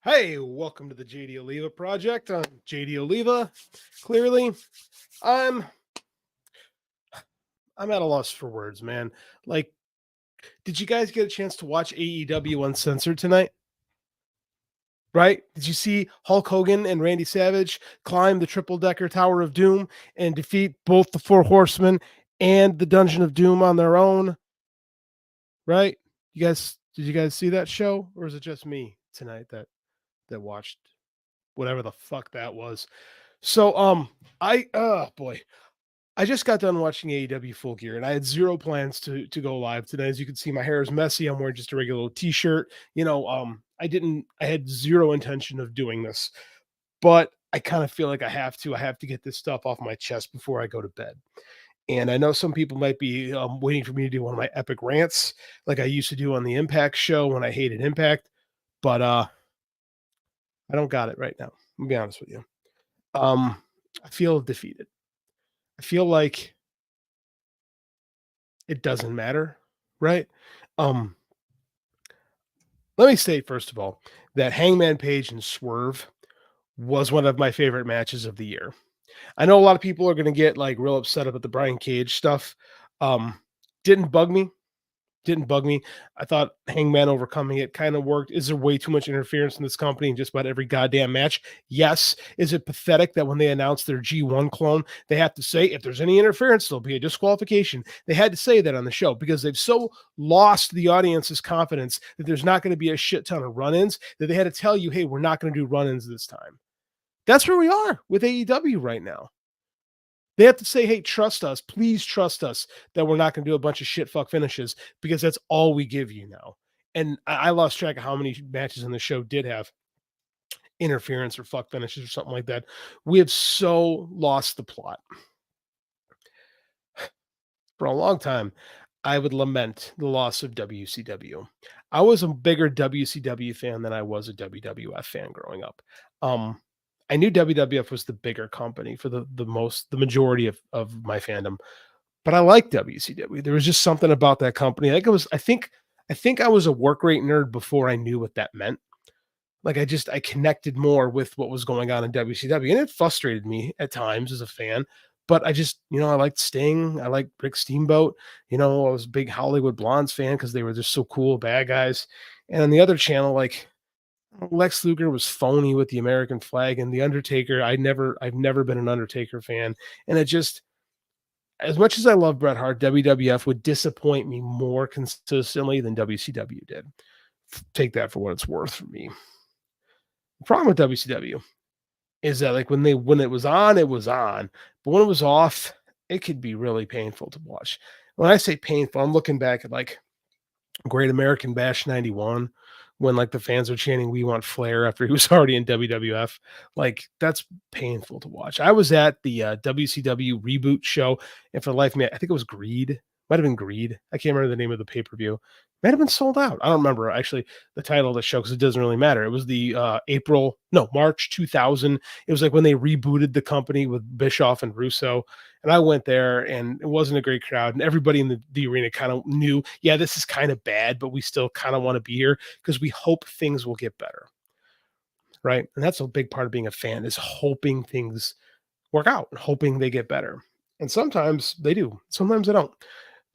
Hey, welcome to the JD Oliva Project. I'm JD Oliva. Clearly, I'm I'm at a loss for words, man. Like, did you guys get a chance to watch AEW Uncensored tonight? Right? Did you see Hulk Hogan and Randy Savage climb the triple decker Tower of Doom and defeat both the Four Horsemen and the Dungeon of Doom on their own? Right? Did you guys see that show, or is it just me tonight that watched whatever the fuck that was? So I boy, I just got done watching AEW Full Gear and I had zero plans to go live today. As you can see, my hair is messy. I'm wearing just a regular little t-shirt. I had zero intention of doing this, but I kind of feel like I have to. I have to get this stuff off my chest before I go to bed. And I know some people might be waiting for me to do one of my epic rants like I used to do on the Impact show when I hated Impact, but I don't got it right now. I'm gonna be honest with you. Um, I feel defeated. I feel like it doesn't matter, right? Um, Let me state first of all that Hangman Page and Swerve was one of my favorite matches of the year. I know a lot of people are going to get like real upset about the Brian Cage stuff. Um, didn't bug me. Didn't bug me. I thought Hangman overcoming it kind of worked. Is there way too much interference in this company in just about every goddamn match? Yes. Is it pathetic that when they announced their G1 clone, they have to say if there's any interference, there'll be a disqualification? They had to say that on the show because they've so lost the audience's confidence that there's not going to be a shit ton of run-ins that they had to tell you, hey, we're not going to do run-ins this time. That's where we are with AEW right now. They have to say, hey, trust us. Please trust us that we're not going to do a bunch of shit fuck finishes because that's all we give you now. And I lost track of how many matches in the show did have interference or fuck finishes or something like that. We have so lost the plot. For a long time, I would lament the loss of WCW. I was a bigger WCW fan than I was a WWF fan growing up. Um, I knew WWF was the bigger company for the majority of my fandom, but I like WCW. There was just something about that company. I think I was a work rate nerd before I knew what that meant. Like I connected more with what was going on in WCW, and it frustrated me at times as a fan. But I just, I liked Sting. I liked Rick Steamboat. I was a big Hollywood Blondes fan because they were just so cool, bad guys. And on the other channel, like Lex Luger was phony with the American flag, and the Undertaker. I've never been an Undertaker fan, and it just, as much as I love Bret Hart, WWF would disappoint me more consistently than WCW did. Take that for what it's worth for me. The problem with WCW is that like when it was on, it was on. But when it was off, it could be really painful to watch. When I say painful, I'm looking back at like Great American Bash 91 when like the fans were chanting "We want Flair" after he was already in WWF. Like that's painful to watch. I was at the WCW reboot show, and for the life of me, I think it was Greed. Might have been Greed. I can't remember the name of the pay-per-view. Might have been sold out. I don't remember actually the title of the show because it doesn't really matter. It was the March 2000. It was like when they rebooted the company with Bischoff and Russo. And I went there and it wasn't a great crowd. And everybody in the arena kind of knew, yeah, this is kind of bad, but we still kind of want to be here because we hope things will get better. Right. And that's a big part of being a fan is hoping things work out, hoping they get better. And sometimes they do. Sometimes they don't.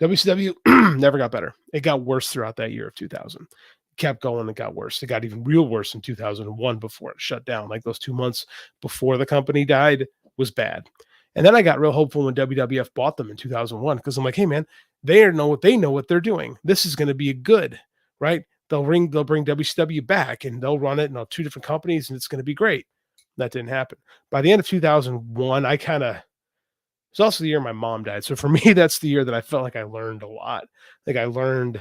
WCW never got better. It got worse throughout that year of 2000. It kept going and got worse. It got even real worse in 2001 before it shut down. Like those 2 months before the company died was bad. And then I got real hopeful when WWF bought them in 2001 because I'm like, hey man, they know what they're doing. This is going to be a good, right? They'll bring WCW back and they'll run it in two different companies and it's going to be great. That didn't happen. By the end of 2001, it's also the year my mom died. So for me, that's the year that I felt like I learned a lot. Like I learned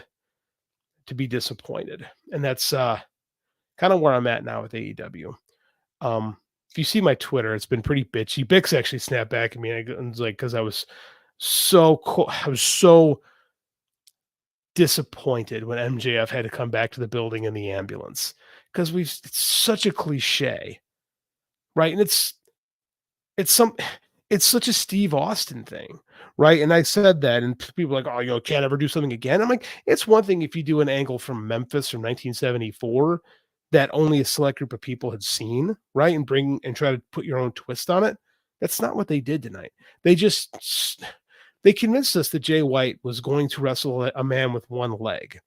to be disappointed. And that's kind of where I'm at now with AEW. If you see my Twitter, it's been pretty bitchy. Bix actually snapped back at me. And I was like, because I was so disappointed when MJF had to come back to the building in the ambulance. Because it's such a cliche. Right. And it's such a Steve Austin thing, right? And I said that, and people are like, "Oh, can't ever do something again." I'm like, it's one thing if you do an angle from Memphis from 1974, that only a select group of people had seen, right? And bring and try to put your own twist on it. That's not what they did tonight. They just they convinced us that Jay White was going to wrestle a man with one leg.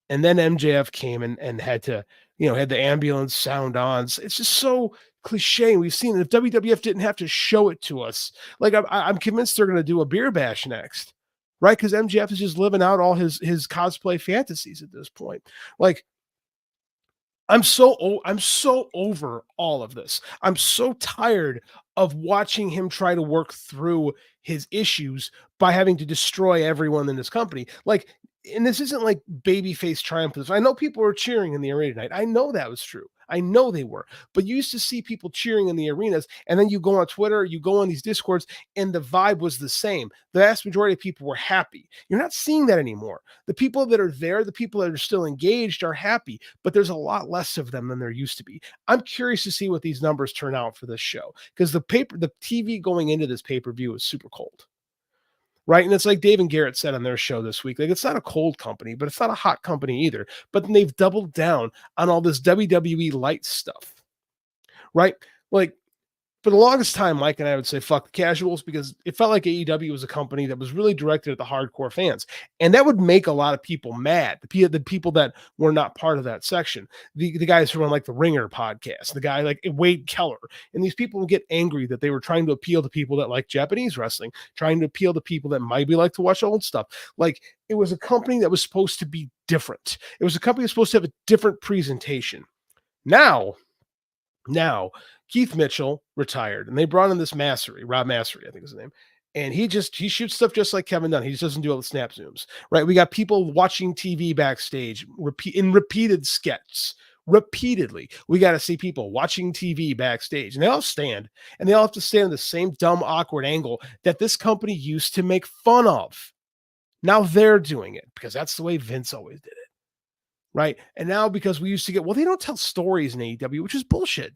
And then MJF came and had to, had the ambulance sound on. It's just so cliche. We've seen it. If WWF didn't have to show it to us, like I'm convinced they're going to do a beer bash next, right? Because MJF is just living out all his cosplay fantasies at this point. Like I'm so over all of this. I'm so tired of watching him try to work through his issues by having to destroy everyone in this company. Like, and this isn't like babyface triumph. I know people were cheering in the arena tonight. I know that was true. I know they were. But you used to see people cheering in the arenas, and then you go on Twitter, you go on these discords, and the vibe was the same. The vast majority of people were happy. You're not seeing that anymore. The people that are there, the people that are still engaged are happy, but there's a lot less of them than there used to be. I'm curious to see what these numbers turn out for this show, because the TV going into this pay-per-view is super cold. Right. And it's like Dave and Garrett said on their show this week, like it's not a cold company, but it's not a hot company either. But then they've doubled down on all this WWE light stuff. Right. Like, for the longest time, Mike and I would say fuck the casuals, because it felt like AEW was a company that was really directed at the hardcore fans. And that would make a lot of people mad. The people that were not part of that section, the guys who run like the Ringer podcast, the guy like Wade Keller, and these people would get angry that they were trying to appeal to people that like Japanese wrestling, trying to appeal to people that maybe like to watch old stuff. Like, it was a company that was supposed to be different. It was a company that was supposed to have a different presentation. Now, Keith Mitchell retired, and they brought in this Massery, Rob Massery, I think is his name. And he shoots stuff just like Kevin Dunn. He just doesn't do all the snap zooms, right? We got people watching TV backstage in repeated skets. Repeatedly, we got to see people watching TV backstage, and they all stand, and they all have to stand in the same dumb, awkward angle that this company used to make fun of. Now they're doing it because that's the way Vince always did it, right? And now because we used to get, well, they don't tell stories in AEW, which is bullshit.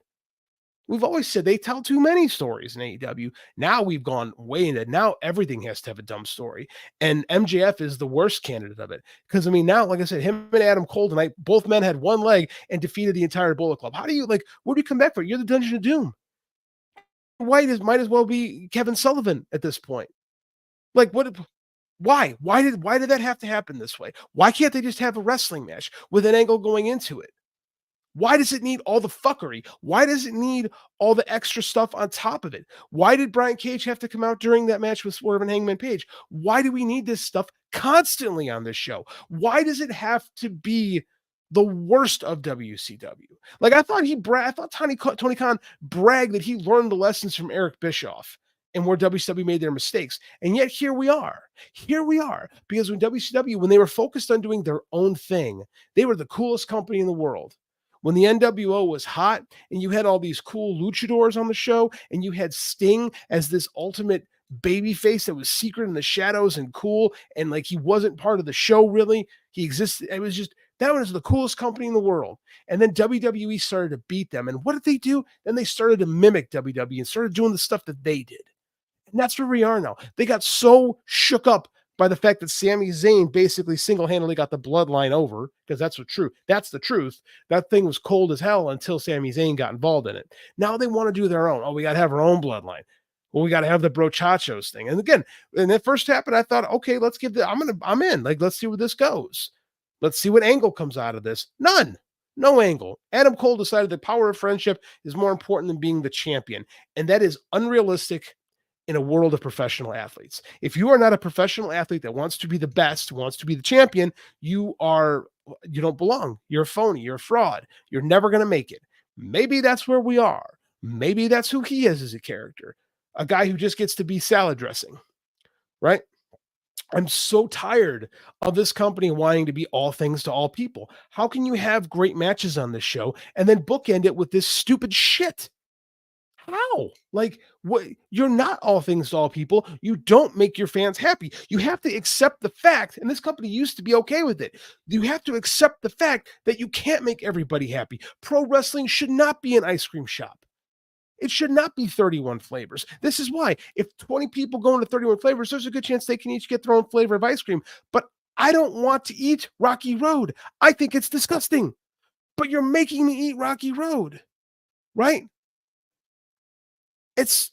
We've always said they tell too many stories in AEW. Now we've gone way into it. Now everything has to have a dumb story. And MJF is the worst candidate of it. Because, I mean, now, like I said, him and Adam Cole tonight, both men had one leg and defeated the entire Bullet Club. How do you, like, where do you come back from? You're the Dungeon of Doom. White might as well be Kevin Sullivan at this point. Like, why? Why did that have to happen this way? Why can't they just have a wrestling match with an angle going into it? Why does it need all the fuckery? Why does it need all the extra stuff on top of it? Why did Brian Cage have to come out during that match with Swerve and Hangman Page? Why do we need this stuff constantly on this show? Why does it have to be the worst of WCW? Like, I thought Tony Khan bragged that he learned the lessons from Eric Bischoff and where WCW made their mistakes. And yet here we are. Here we are. Because when WCW, when they were focused on doing their own thing, they were the coolest company in the world. When the NWO was hot and you had all these cool luchadors on the show and you had Sting as this ultimate babyface that was secret in the shadows and cool, and like he wasn't part of the show really. He existed. It was just, that was the coolest company in the world. And then WWE started to beat them. And what did they do? Then they started to mimic WWE and started doing the stuff that they did. And that's where we are now. They got so shook up by the fact that Sami Zayn basically single-handedly got the bloodline over, because that's the truth. That's the truth. That thing was cold as hell until Sami Zayn got involved in it. Now they want to do their own. Oh, we got to have our own bloodline. Well, we got to have the brochachos thing. And again, when that first happened, I thought, okay, let's give I'm in. Like, let's see where this goes. Let's see what angle comes out of this. None. No angle. Adam Cole decided the power of friendship is more important than being the champion. And that is unrealistic in a world of professional athletes. If you are not a professional athlete that wants to be the best, wants to be the champion, you don't belong. You're a phony. You're a fraud. You're never going to make it. Maybe that's where we are. Maybe that's who he is as a character. A guy who just gets to be salad dressing, right? I'm so tired of this company wanting to be all things to all people. How can you have great matches on this show and then bookend it with this stupid shit? How? Like, what? You're not all things to all people. You don't make your fans happy. You have to accept the fact, and this company used to be okay with it. You have to accept the fact that you can't make everybody happy. Pro wrestling should not be an ice cream shop. It should not be 31 flavors. This is why if 20 people go into 31 flavors, there's a good chance they can each get their own flavor of ice cream. But I don't want to eat Rocky Road. I think it's disgusting. but you're making me eat Rocky Road, right? It's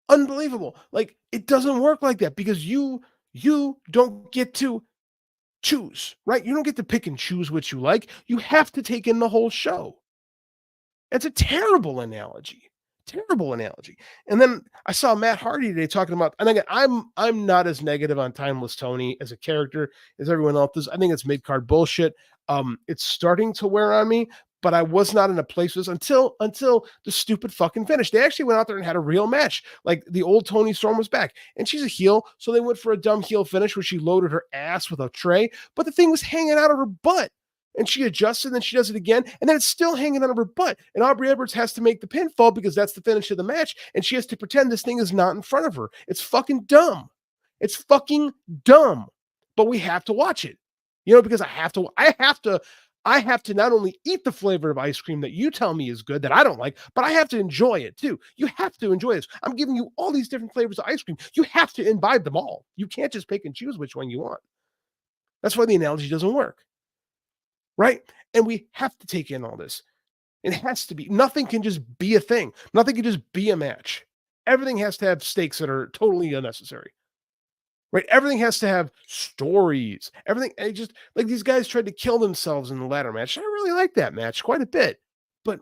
unbelievable. Like, it doesn't work like that because you don't get to choose, right? You don't get to pick and choose what you like. You have to take in the whole show. It's a terrible analogy. Terrible analogy. And then I saw Matt Hardy today talking about, and again, I'm not as negative on Timeless Tony as a character as everyone else is. I think it's mid card bullshit. It's starting to wear on me, but I was not in a place with this until the stupid fucking finish. They actually went out there and had a real match. Like the old Tony Storm was back, and she's a heel, so they went for a dumb heel finish where she loaded her ass with a tray, but the thing was hanging out of her butt. And she adjusts, and then she does it again, and then it's still hanging out of her butt. And Aubrey Edwards has to make the pinfall because that's the finish of the match, and she has to pretend this thing is not in front of her. It's fucking dumb. It's fucking dumb. But we have to watch it, because I have to not only eat the flavor of ice cream that you tell me is good that I don't like, but I have to enjoy it too. You have to enjoy this. I'm giving you all these different flavors of ice cream. You have to imbibe them all. You can't just pick and choose which one you want. That's why the analogy doesn't work. Right? And we have to take in all this. It has to be. Nothing can just be a thing. Nothing can just be a match. Everything has to have stakes that are totally unnecessary. Right? Everything has to have stories. Everything, just like these guys tried to kill themselves in the ladder match. I really like that match quite a bit. But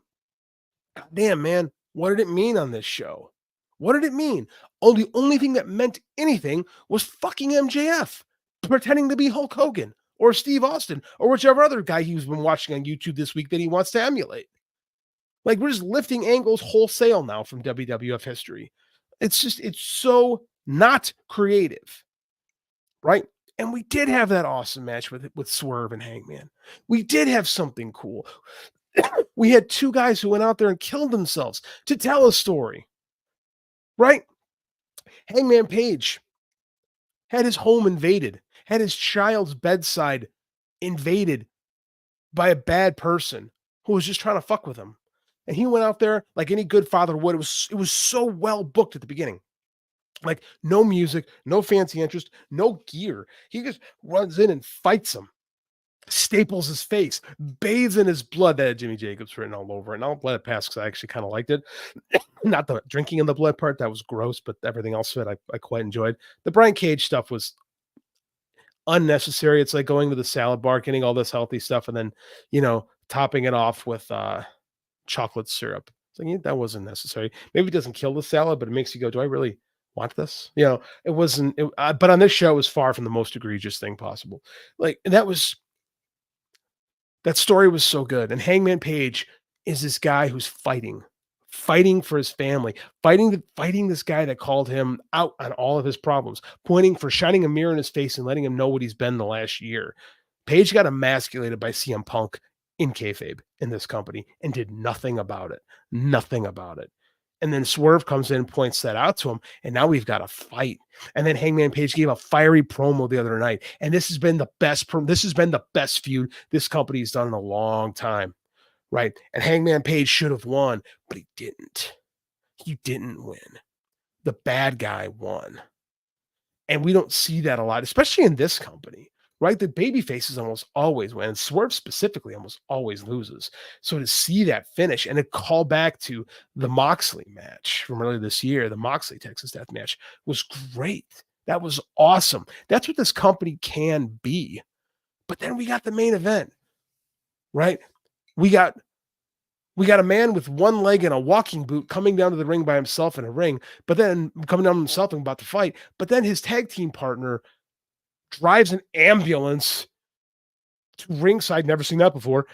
damn, man, what did it mean on this show? What did it mean? Oh, the only thing that meant anything was fucking MJF pretending to be Hulk Hogan or Steve Austin or whichever other guy he's been watching on YouTube this week that he wants to emulate. Like, we're just lifting angles wholesale now from WWF history. It's so not creative, right? And we did have that awesome match with Swerve and Hangman. We did have something cool. We had two guys who went out there and killed themselves to tell a story, right? Hangman Page had his home invaded, had his child's bedside invaded by a bad person who was just trying to fuck with him. And he went out there like any good father would. It was so well booked at the beginning. Like, no music, no fancy interest, no gear. He just runs in and fights him, staples his face, bathes in his blood. That had Jimmy Jacobs written all over it. And I'll let it pass because I actually kind of liked it. Not the drinking in the blood part, that was gross, but everything else of it I quite enjoyed. The Brian Cage stuff was unnecessary. It's like going to the salad bar, getting all this healthy stuff, and then, topping it off with chocolate syrup. It's like, that wasn't necessary. Maybe it doesn't kill the salad, but it makes you go, do I really want this? It wasn't, but on this show, it was far from the most egregious thing possible. Like, that story was so good. And Hangman Page is this guy who's fighting for his family, fighting this guy that called him out on all of his problems, shining a mirror in his face and letting him know what he's been the last year. Page got emasculated by CM Punk in kayfabe in this company and did nothing about it. Nothing about it. And then Swerve comes in and points that out to him, and now we've got a fight. And then Hangman Page gave a fiery promo the other night, and this has been the best feud this company's done in a long time, right? And Hangman Page should have won, but he didn't. He didn't win. The bad guy won. And we don't see that a lot, especially in this company, right? The baby faces almost always win, and Swerve specifically almost always loses. So to see that finish and a call back to the Moxley match from earlier this year, the Moxley Texas Death match, was great. That was awesome. That's what this company can be. But then we got the main event, right? We got a man with one leg and a walking boot coming down to the ring by himself in a ring, but then coming down himself and about to fight. But then his tag team partner drives an ambulance to ringside. Never seen that before.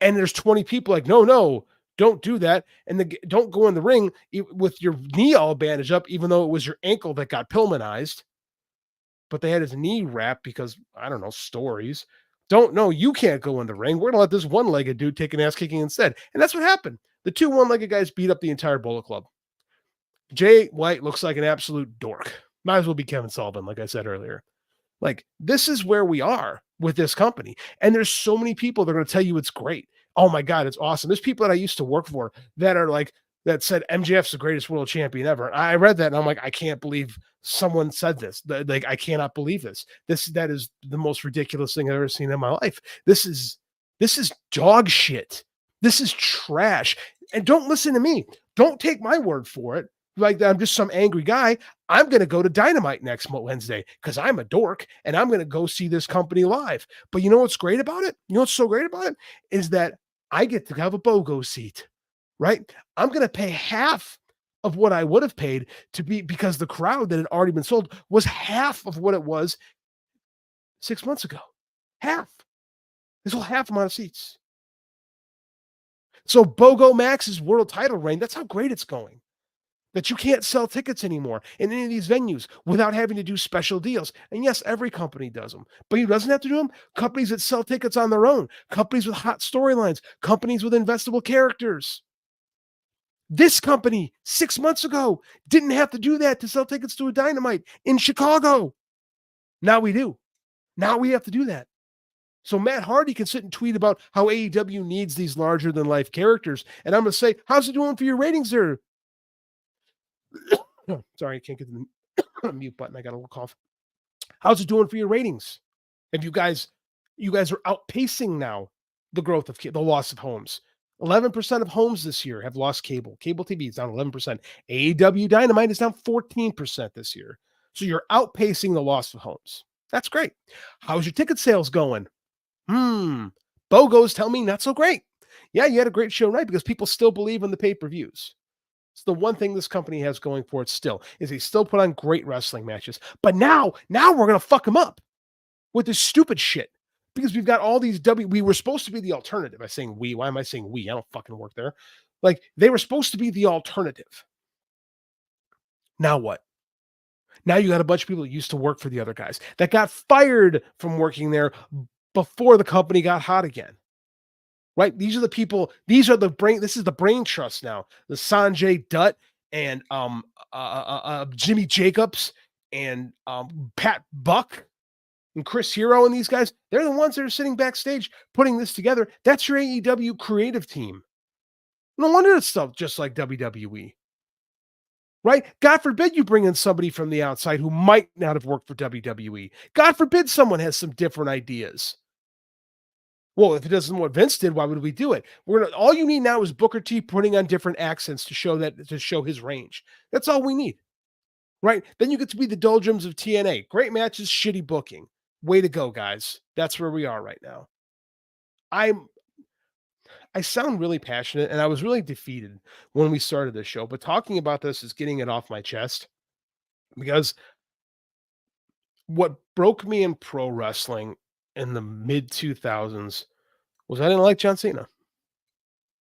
And there's 20 people like, no, don't do that. And don't go in the ring with your knee all bandaged up, even though it was your ankle that got Pillmanized. But they had his knee wrapped because, I don't know, stories. You can't go in the ring. We're going to let this one-legged dude take an ass kicking instead. And that's what happened. The two one-legged guys beat up the entire Bullet Club. Jay White looks like an absolute dork. Might as well be Kevin Sullivan, like I said earlier. Like, this is where we are with this company. And there's so many people that are going to tell you it's great. Oh my God, it's awesome. There's people that I used to work for that are like, that said MJF's the greatest world champion ever. I read that and I'm like, I can't believe someone said this. Like, I cannot believe this. That is the most ridiculous thing I've ever seen in my life. This is dog shit. This is trash. And don't listen to me. Don't take my word for it. Like I'm just some angry guy. I'm going to go to Dynamite next Wednesday because I'm a dork and I'm going to go see this company live. But you know what's great about it? You know what's so great about it is that I get to have a BOGO seat, right? I'm going to pay half of what I would have paid to be because the crowd that had already been sold was half of what it was 6 months ago. Half. There's a half amount of seats. So BOGO Max's world title reign, that's how great it's going. That you can't sell tickets anymore in any of these venues without having to do special deals. And yes, every company does them, but who doesn't have to do them? Companies that sell tickets on their own, companies with hot storylines, companies with investable characters. This company 6 months ago didn't have to do that to sell tickets to a Dynamite in Chicago. Now we do. Now we have to do that. So Matt Hardy can sit and tweet about how AEW needs these larger than life characters. And I'm going to say, how's it doing for your ratings there? Sorry, I can't get the mute button. I got a little cough. How's it doing for your ratings? Have you guys are outpacing now the growth of the loss of homes. 11% of homes this year have lost cable. Cable TV is down 11%. AEW Dynamite is down 14% this year. So you're outpacing the loss of homes. That's great. How's your ticket sales going? BOGOs tell me not so great. Yeah, you had a great show, right? Because people still believe in the pay-per-views. It's the one thing this company has going for it still, is they still put on great wrestling matches. But now we're going to fuck them up with this stupid shit. Because we've got all these we were supposed to be the alternative. I'm saying we. Why am I saying we? I don't fucking work there. Like, they were supposed to be the alternative. Now what? Now you got a bunch of people that used to work for the other guys that got fired from working there before the company got hot again. Right? These are the people, this is the brain trust now. The Sanjay Dutt and Jimmy Jacobs and Pat Buck and Chris Hero and these guys, they're the ones that are sitting backstage putting this together. That's your AEW creative team. No wonder it's stuff just like WWE. Right? God forbid you bring in somebody from the outside who might not have worked for WWE. God forbid someone has some different ideas. Well, if it doesn't what Vince did, why would we do it? All you need now is Booker T putting on different accents to show his range. That's all we need. Right? Then you get to be the doldrums of TNA. Great matches, shitty booking. Way to go, guys. That's where we are right now. I sound really passionate, and I was really defeated when we started this show, but talking about this is getting it off my chest because what broke me in pro wrestling in the mid 2000s was I didn't like John Cena.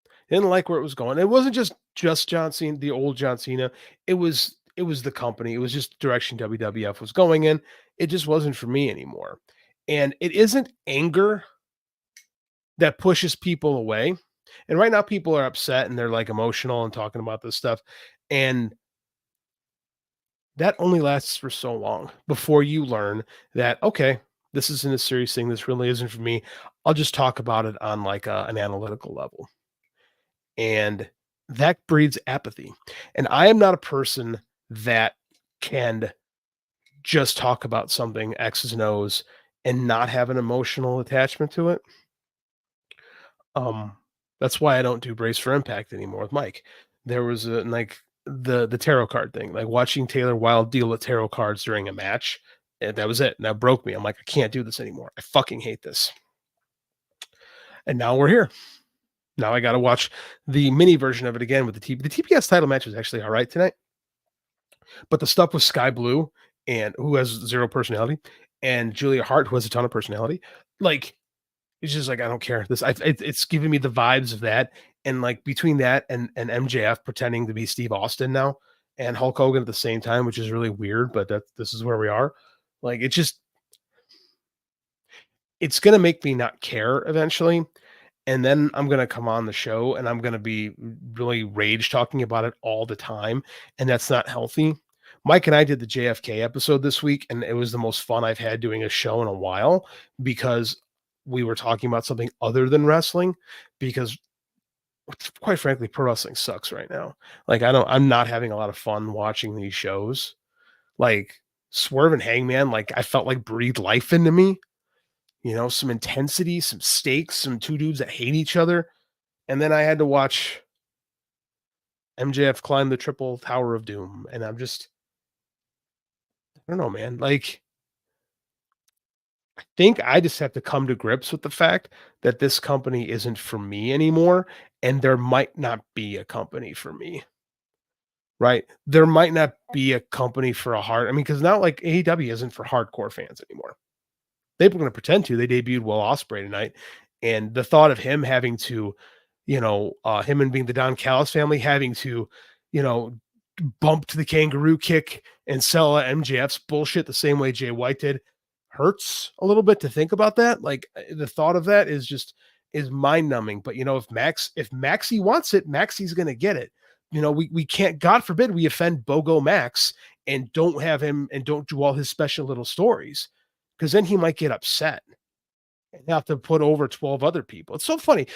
I didn't like where it was going. It wasn't just John Cena, the old John Cena. It was the company. It was just the direction WWF was going in. It just wasn't for me anymore. And it isn't anger that pushes people away. And right now people are upset and they're like emotional and talking about this stuff. And that only lasts for so long before you learn that, okay, this isn't a serious thing. This really isn't for me. I'll just talk about it on like an analytical level. And that breeds apathy. And I am not a person that can just talk about something X's and O's and not have an emotional attachment to it. Um, that's why I don't do Brace for Impact anymore with Mike. There was like the tarot card thing, like watching Taylor Wilde deal with tarot cards during a match. And that was it. And that broke me. I'm like, I can't do this anymore. I fucking hate this. And now we're here. Now I got to watch the mini version of it again with the TP. The TPS title match was actually all right tonight, but the stuff with Sky Blue and who has zero personality and Julia Hart, who has a ton of personality, like it's just like I don't care. It's giving me the vibes of that, and like between that and MJF pretending to be Steve Austin now and Hulk Hogan at the same time, which is really weird, but this is where we are. Like it's gonna make me not care eventually. And then I'm gonna come on the show and I'm gonna be really rage talking about it all the time, and that's not healthy. Mike and I did the JFK episode this week, and it was the most fun I've had doing a show in a while because we were talking about something other than wrestling. Because quite frankly, pro wrestling sucks right now. Like I'm not having a lot of fun watching these shows. Like Swerve and Hangman, like I felt like breathed life into me. Some intensity, some stakes, some two dudes that hate each other. and then I had to watch MJF climb the triple tower of doom, and I'm just I don't know, man. Like, I think I just have to come to grips with the fact that this company isn't for me anymore, and there might not be a company for me, right? There might not be a company for a hard I mean, because now, like, AEW isn't for hardcore fans anymore. They were gonna pretend to. They debuted Will Ospreay tonight, and the thought of him having to, him and being the Don Callis family having to, you know, bump to the kangaroo kick and sell MJF's bullshit the same way Jay White did hurts a little bit to think about that. Like the thought of that is mind numbing. But if Maxie wants it, Maxie's gonna get it. We can't, God forbid, we offend Bogo Max and don't have him and don't do all his special little stories because then he might get upset and have to put over 12 other people. It's so funny.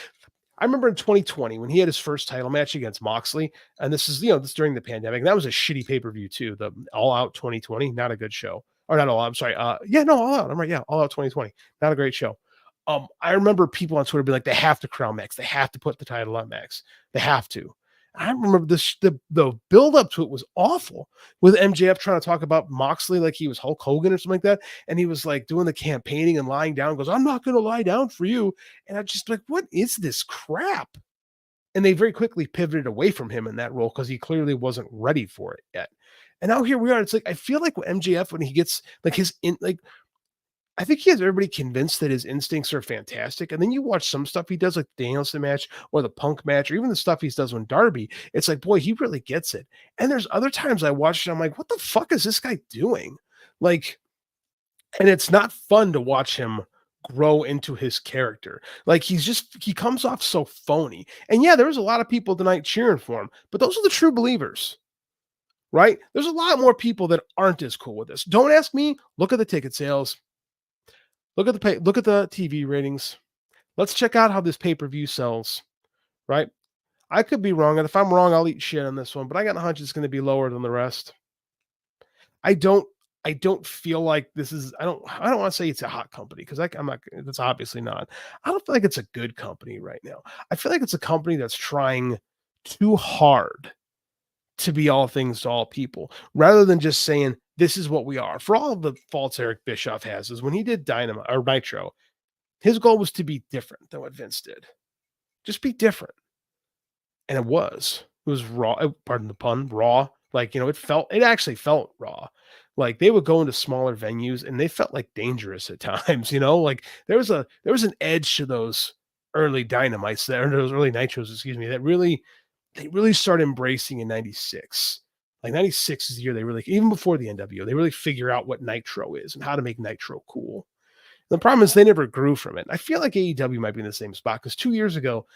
I remember in 2020 when he had his first title match against Moxley, and this during the pandemic. That was a shitty pay per view too. The All Out 2020, not a good show. Or not All Out. I'm sorry. Yeah, no, All Out. I'm right. Yeah, All Out 2020, not a great show. I remember people on Twitter be like, they have to crown Max. They have to put the title on Max. They have to. I remember the build up to it was awful with MJF trying to talk about Moxley like he was Hulk Hogan or something like that. And he was like doing the campaigning and lying down, goes, I'm not going to lie down for you. And I'm just like, what is this crap? And they very quickly pivoted away from him in that role because he clearly wasn't ready for it yet. And now here we are. It's like I feel like with MJF when he gets like I think he has everybody convinced that his instincts are fantastic. And then you watch some stuff he does, like the Danielson match or the Punk match, or even the stuff he does with Darby. It's like, boy, he really gets it. And there's other times I watch it, I'm like, what the fuck is this guy doing? Like, and it's not fun to watch him grow into his character. Like he comes off so phony. And yeah, there was a lot of people tonight cheering for him, but those are the true believers, right? There's a lot more people that aren't as cool with this. Don't ask me. Look at the ticket sales. Look at the TV ratings. Let's check out how this pay-per-view sells, right? I could be wrong, and if I'm wrong, I'll eat shit on this one, but I got a hunch it's going to be lower than the rest. I don't I don't feel like this is I don't want to say it's a hot company because I'm not that's obviously not. I don't feel like it's a good company right now. I feel like it's a company that's trying too hard to be all things to all people rather than just saying this is what we are. For all of the faults Eric Bischoff has is when he did Dynamite or Nitro, his goal was to be different than what Vince did. Just be different. And it was. It was raw, pardon the pun, raw. Like, it actually felt raw. Like they would go into smaller venues and they felt like dangerous at times, like there was an edge to those early dynamites there, those early nitros, excuse me, that they really started embracing in 96. Like 96 is the year they really, even before the NWO, they really figure out what nitro is and how to make nitro cool. The problem is they never grew from it. I feel like AEW might be in the same spot because 2 years ago,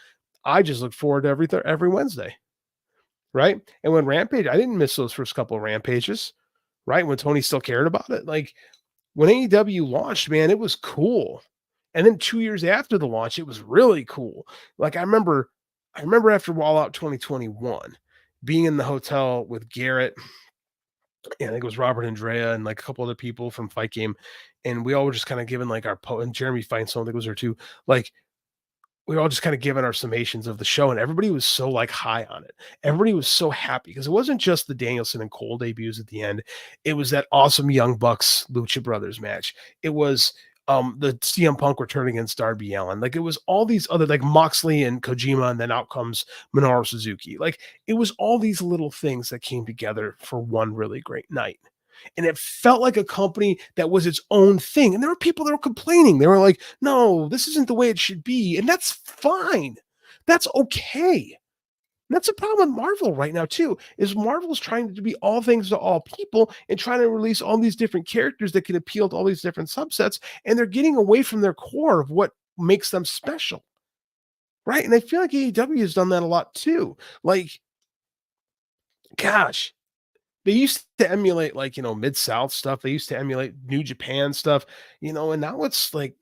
I just look forward to every Wednesday, right? And when Rampage, I didn't miss those first couple of Rampages, right? When Tony still cared about it. Like when AEW launched, man, it was cool. And then 2 years after the launch, it was really cool. Like I remember after All Out 2021, being in the hotel with Garrett, and I think it was Robert Andrea and like a couple other people from Fight Game, and we all were just kind of giving like and Jeremy Feinstein, I think was there too. Like we were all just kind of giving our summations of the show, and everybody was so like high on it. Everybody was so happy because it wasn't just the Danielson and Cole debuts at the end. It was that awesome Young Bucks Lucha Brothers match. It was the CM Punk returning against Darby Allin. Like it was all these other like Moxley and Kojima, and then out comes Minoru Suzuki. Like it was all these little things that came together for one really great night. And it felt like a company that was its own thing. And there were people that were complaining. They were like, no, this isn't the way it should be. And that's fine. That's okay. And that's a problem with Marvel right now, too, is Marvel's trying to be all things to all people and trying to release all these different characters that can appeal to all these different subsets. And they're getting away from their core of what makes them special. Right. And I feel like AEW has done that a lot, too. Like, gosh, they used to emulate like, Mid-South stuff. They used to emulate New Japan stuff, and now it's like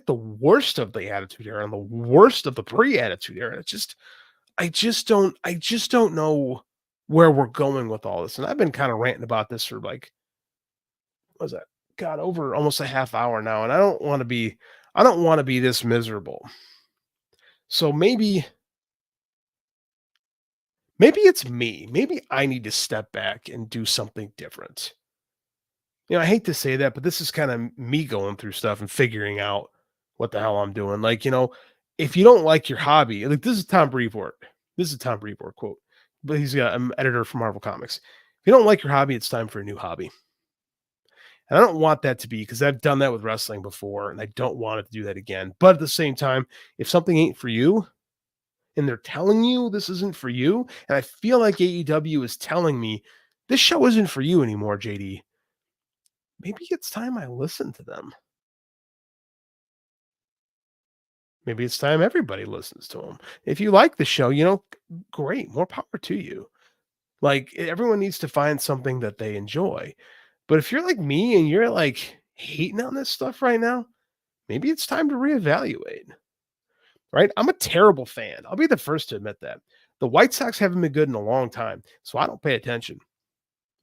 the worst of the Attitude Era and the worst of the pre-Attitude Era. It's just I just don't know where we're going with all this. And I've been kind of ranting about this for like what was that? God, over almost a half hour now. And I don't want to be this miserable. So maybe it's me. Maybe I need to step back and do something different. I hate to say that, but this is kind of me going through stuff and figuring out what the hell I'm doing. Like, if you don't like your hobby, like this is Tom Brevoort. This is a Tom Brevoort quote, but he's an editor for Marvel Comics. If you don't like your hobby, it's time for a new hobby. And I don't want that to be, because I've done that with wrestling before, and I don't want it to do that again. But at the same time, if something ain't for you, and they're telling you this isn't for you, and I feel like AEW is telling me this show isn't for you anymore, JD, maybe it's time I listen to them. Maybe it's time everybody listens to them. If you like the show, great, more power to you. Like, everyone needs to find something that they enjoy. But if you're like me and you're like hating on this stuff right now, maybe it's time to reevaluate. Right? I'm a terrible fan. I'll be the first to admit that. The White Sox haven't been good in a long time, so I don't pay attention.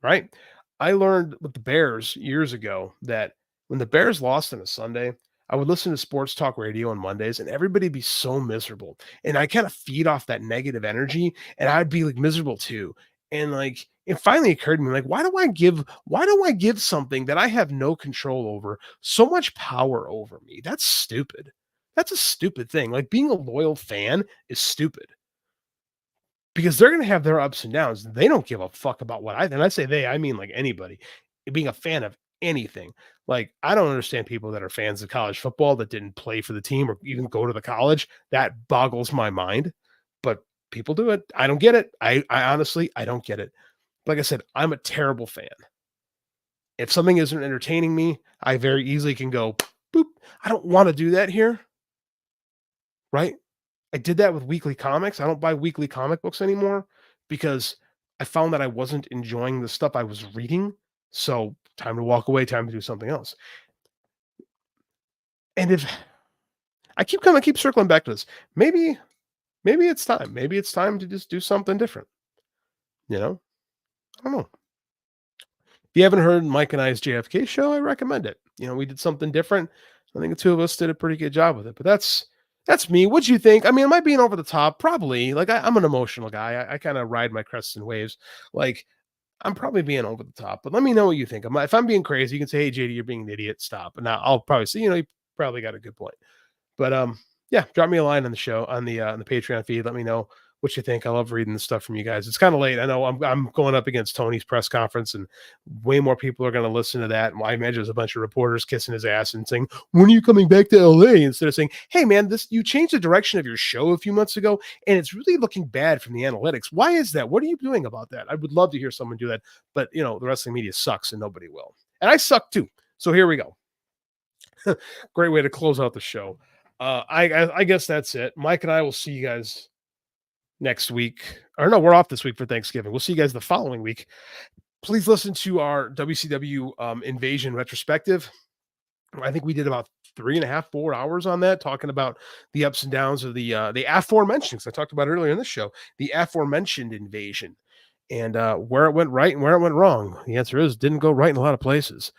Right? I learned with the Bears years ago that when the Bears lost on a Sunday, I would listen to sports talk radio on Mondays and everybody be so miserable. And I kind of feed off that negative energy and I'd be like miserable too. And like it finally occurred to me, like, why do I give something that I have no control over so much power over me? That's stupid. That's a stupid thing. Like, being a loyal fan is stupid, because they're going to have their ups and downs. They don't give a fuck about and I say they, I mean like anybody being a fan of anything. Like, I don't understand people that are fans of college football that didn't play for the team or even go to the college. That boggles my mind, but people do it. I don't get it. I honestly, I don't get it. Like I said, I'm a terrible fan. If something isn't entertaining me, I very easily can go, boop. I don't want to do that here. Right? I did that with weekly comics. I don't buy weekly comic books anymore because I found that I wasn't enjoying the stuff I was reading. So time to walk away, time to do something else. And if I keep circling back to this, maybe it's time. Maybe it's time to just do something different. I don't know. If you haven't heard Mike and I's JFK show, I recommend it. We did something different. I think the two of us did a pretty good job with it, but that's me. What'd you think? I mean, am I being over the top? Probably. Like, I'm an emotional guy. I kind of ride my crests and waves. Like, I'm probably being over the top, but let me know what you think. If I'm being crazy, you can say, "Hey, JD, you're being an idiot. Stop." And now I'll probably say, you probably got a good point. But yeah, drop me a line on the show on the Patreon feed. Let me know what you think. I love reading the stuff from you guys. It's kind of late. I know I'm going up against Tony's press conference, and way more people are going to listen to that. And I imagine there's a bunch of reporters kissing his ass and saying, "When are you coming back to LA?" Instead of saying, "Hey man, you changed the direction of your show a few months ago, and it's really looking bad from the analytics. Why is that? What are you doing about that?" I would love to hear someone do that, but the wrestling media sucks, and nobody will. And I suck too. So here we go. Great way to close out the show. I guess that's it. Mike and I will see you guys next week. Or no, we're off this week for Thanksgiving. We'll see you guys the following week. Please listen to our WCW Invasion retrospective. I think we did about 3.5, 4 hours on that, talking about the ups and downs of the aforementioned, because I talked about earlier in this show, the aforementioned Invasion, and where it went right and where it went wrong. The answer is, didn't go right in a lot of places.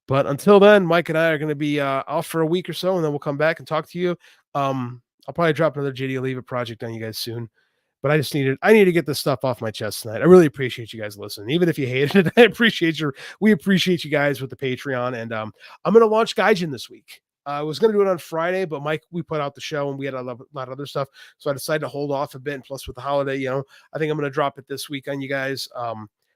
But until then, Mike and I are going to be off for a week or so, and then we'll come back and talk to you. I'll probably drop another JD Oliva project on you guys soon. But I need to get this stuff off my chest tonight. I really appreciate you guys listening. Even if you hated it, we appreciate you guys with the Patreon. And I'm going to launch Gaijin this week. I was going to do it on Friday, but Mike, we put out the show and we had a lot of other stuff. So I decided to hold off a bit. And plus with the holiday, I think I'm going to drop it this week on you guys.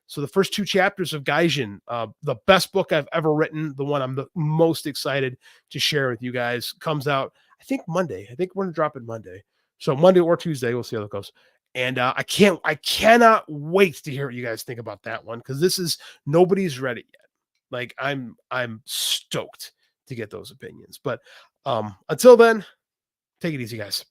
So the first 2 chapters of Gaijin, the best book I've ever written, the one I'm the most excited to share with you guys, comes out, I think Monday. I think we're going to drop it Monday. So Monday or Tuesday, we'll see how it goes. And I cannot wait to hear what you guys think about that one, because nobody's read it yet. Like, I'm stoked to get those opinions. But until then, take it easy, guys.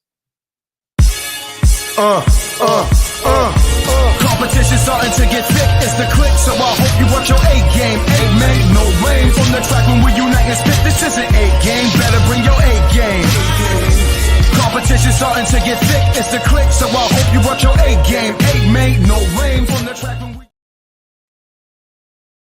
Competition starting to get thick, it's the click, so I hope you work your A game. Amen, no rain from the track when we unite and spit. This is an A game, better bring your A game. Competition starting to get thick, it's the click, so I hope you work your A game.